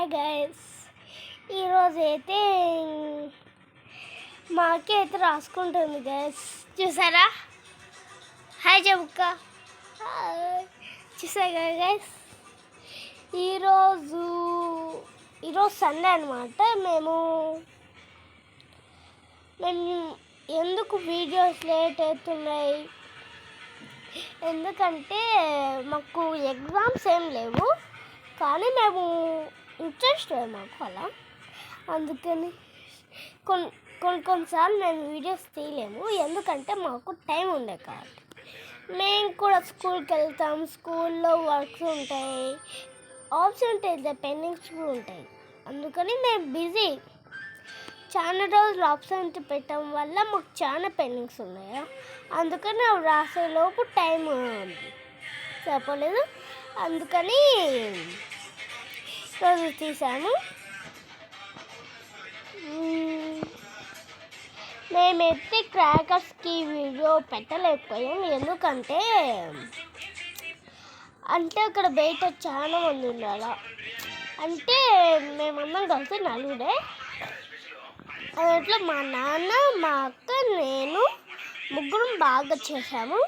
Hi guys, ఈరోజు అయితే మా అక్క అయితే రాసుకుంటుంది గైస్. చూసారా? హాయ్ చెబుక్క. చూసారా గైస్? ఈరోజు సండే అనమాట. మేము ఎందుకు వీడియోస్ లేట్ అవుతున్నాయి ఎందుకంటే మాకు ఎగ్జామ్స్ ఏం లేవు, కానీ మేము ఇంట్రెస్ట్ లేదు మాకు అలా. అందుకని కొన్నిసార్లు మేము వీడియోస్ తీయలేము, ఎందుకంటే మాకు టైం ఉండే కాబట్టి. మేము కూడా స్కూల్కి వెళ్తాం, స్కూల్లో వర్క్స్ ఉంటాయి, ఆబ్సెంట్ అయితే పెండింగ్స్ కూడా ఉంటాయి. అందుకని మేము బిజీ. చాలా రోజులు ఆబ్సెంట్ పెట్టడం వల్ల మాకు చాలా పెండింగ్స్ ఉన్నాయి. అందుకని అవి రాసేలోపు టైం సరిపోలేదు. అందుకని రోజు తీసాము. మేమైతే క్రాకర్స్కి వీడియో పెట్టలేకపోయాం, ఎందుకంటే అక్కడ బయట చాలా మంది ఉండాలి. మేమందరం కలిసి నలుగురే. దాంట్లో మా నాన్న, మా అక్క, నేను ముగ్గురం బాగా చేసాము.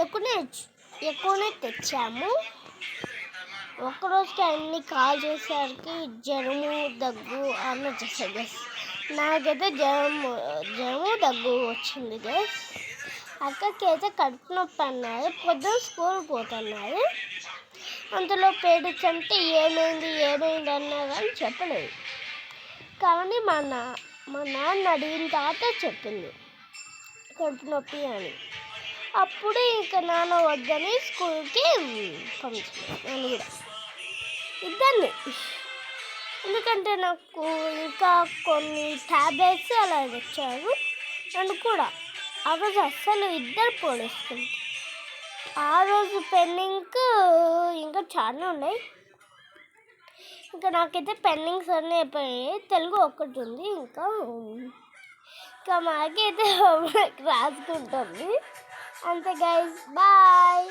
ఎక్కువనే తెచ్చాము. ఒక్కరోజుకి అన్ని కాల్ చేసేసరికి జ్వరము, దగ్గు అన్న వచ్చేసాయి గైస్. నాకైతే జ్వరము దగ్గు వచ్చింది గైస్. అక్కకి అయితే కడుపు నొప్పి అన్నారు. పొద్దున స్కూల్ పోతున్నారు. అంతలో పేరెంట్స్ అంటే ఏమైంది అన్నా కానీ చెప్పలేదు. కానీ మా నాన్న అడిగిన తర్వాత చెప్పింది కడుపు నొప్పి అని. అప్పుడు ఇంకా నాన్న వద్దని స్కూల్కి పంపించాను నన్ను కూడా, ఇద్దరిని. ఎందుకంటే నాకు ఇంకా కొన్ని ట్యాబ్లెట్స్ అలా వచ్చారు. నన్ను కూడా ఆ రోజు అస్సలు ఇద్దరు పోలేస్తుంది. ఆ రోజు పెండింగ్ ఇంకా చాలా ఉన్నాయి. ఇంకా నాకైతే పెండింగ్స్ అన్నీ అయిపోయాయి. తెలుగు ఒక్కటి ఉంది. ఇంకా మాకైతే రాసుకుంటుంది. అంతే గైస్, బాయ్.